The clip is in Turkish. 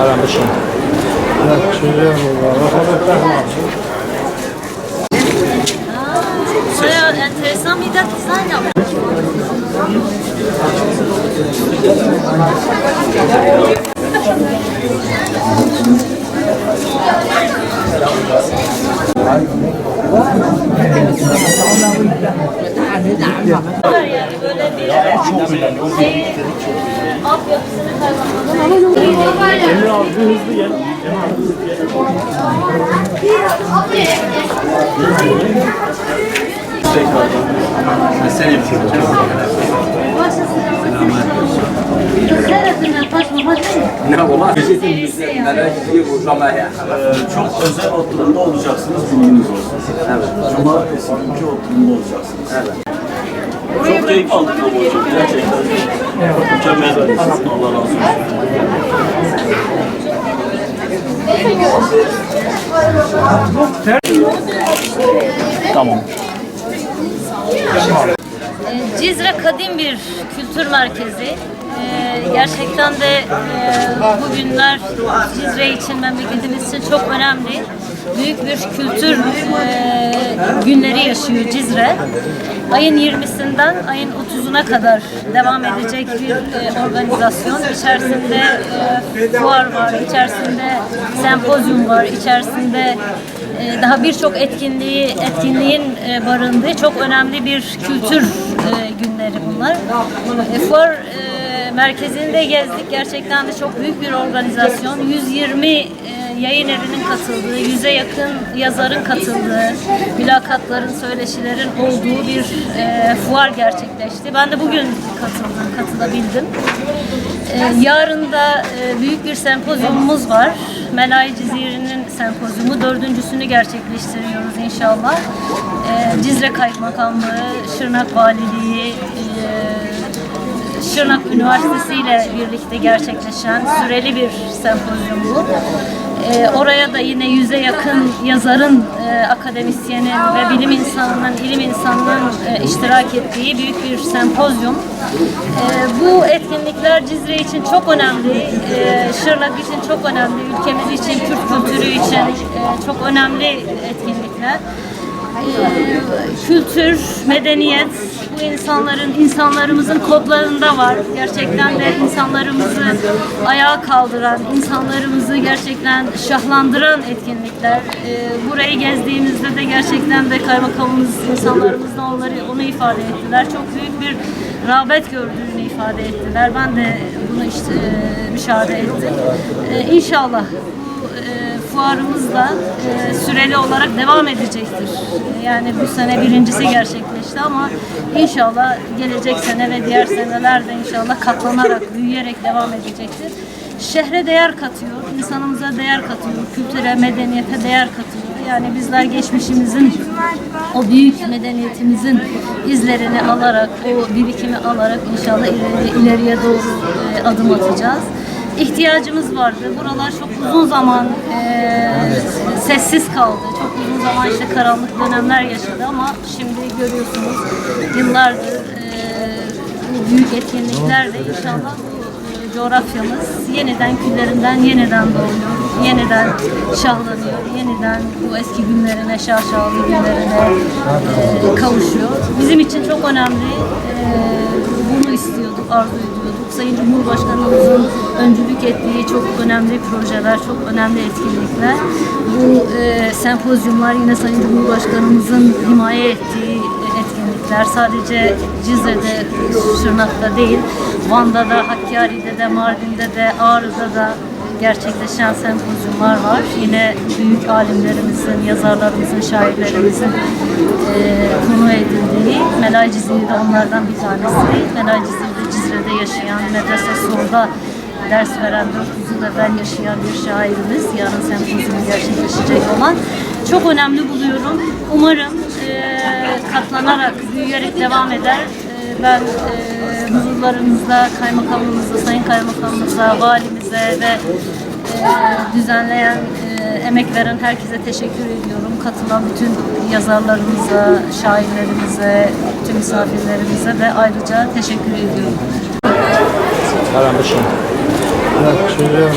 Karanmışım. Bayağı enteresan bir dizayn yapmış. Yani böyle bir altyapısını kazanmadan Emre abi hızlı gel. Çok özel oturumda olacaksınız, bilginiz olsun. Evet. Cumartesi günkü oturumda olacaksınız. Evet. Çok keyif aldık bu oturum. Gerçekten mükemmel bir oturum. Allah razı olsun. Tamam. Cizre kadim bir kültür merkezi. Gerçekten de bugünler Cizre için, memleketimiz için çok önemli. Büyük bir kültür günleri yaşıyor Cizre. Ayın 20'sinden ayın 30'una kadar devam edecek bir organizasyon. İçerisinde fuar var, içerisinde sempozyum var, içerisinde daha birçok etkinliğin barındığı çok önemli bir kültür günleri bunlar. Fuar merkezinde gezdik. Gerçekten de çok büyük bir organizasyon. 120 yayın evinin katıldığı, 100'e yakın yazarın katıldığı, mülakatların, söyleşilerin olduğu bir fuar gerçekleşti. Ben de bugün katılabildim. Yarın da büyük bir sempozyumumuz var. Melai Ciziri'nin sempozyumu, 4.'sünü gerçekleştiriyoruz inşallah. Cizre Kaymakamlığı, Şırnak Valiliği, Şırnak Üniversitesi ile birlikte gerçekleşen süreli bir sempozyum bu. Oraya da yine 100'e yakın yazarın, akademisyenin ve ilim insanının iştirak ettiği büyük bir sempozyum. Bu etkinlikler Cizre için çok önemli, Şırnak için çok önemli, ülkemiz için, Türk kültürü için çok önemli etkinlikler. Kültür, medeniyet bu insanlarımızın kodlarında var. Gerçekten de insanlarımızı ayağa kaldıran, insanlarımızı gerçekten şahlandıran etkinlikler. Burayı gezdiğimizde de gerçekten de kaymakamımız, insanlarımız da onu ifade ettiler. Çok büyük bir rağbet gördüğünü ifade ettiler. Ben de bunu müşahede ettim. İnşallah fuarımız da süreli olarak devam edecektir. Yani bu sene birincisi gerçekleşti ama inşallah gelecek sene ve diğer senelerde inşallah katlanarak, büyüyerek devam edecektir. Şehre değer katıyor, insanımıza değer katıyor, kültüre, medeniyete değer katıyor. Yani bizler geçmişimizin, o büyük medeniyetimizin izlerini alarak, o birikimi alarak inşallah ileriye doğru adım atacağız. İhtiyacımız vardı. Buralar çok uzun zaman sessiz kaldı. Çok uzun zaman işte karanlık dönemler yaşadı ama şimdi görüyorsunuz yıllardır büyük etkinliklerle inşallah bu coğrafyamız yeniden küllerinden yeniden doğuyor, yeniden şahlanıyor, yeniden bu eski günlerine, şaşalı günlerine kavuşuyor. Bizim için çok önemli. Bunu istiyorduk, arzu ediyorduk. Sayın Cumhurbaşkanımızın öncülük ettiği çok önemli projeler, çok önemli etkinlikler. Bu sempozyumlar yine Sayın Cumhurbaşkanımızın himaye ettiği etkinlikler. Sadece Cizre'de, Şırnak'ta değil, Van'da da, Hakkari'de de, Mardin'de de, Ağrı'da da gerçekleşen sempozyumlar var. Yine büyük alimlerimizin, yazarlarımızın, şairlerimizin konu edildiği, Melai Ciziri de onlardan bir tanesi. Melai Ciziri de Cizre'de yaşayan, Medrese Sor'da ders veren, 400 yıl evvel yaşayan bir şairimiz. Yarın sempozyumu gerçekleşecek olan. Çok önemli buluyorum. Umarım katlanarak, büyüyerek devam eder. Ben huzurlarınızda, kaymakamımıza, sayın kaymakamımıza, valimize ve düzenleyen, emek veren herkese teşekkür ediyorum. Katılan bütün yazarlarımıza, şairlerimize, bütün misafirlerimize de ayrıca teşekkür ediyorum. Karanmışım. Şöyle var.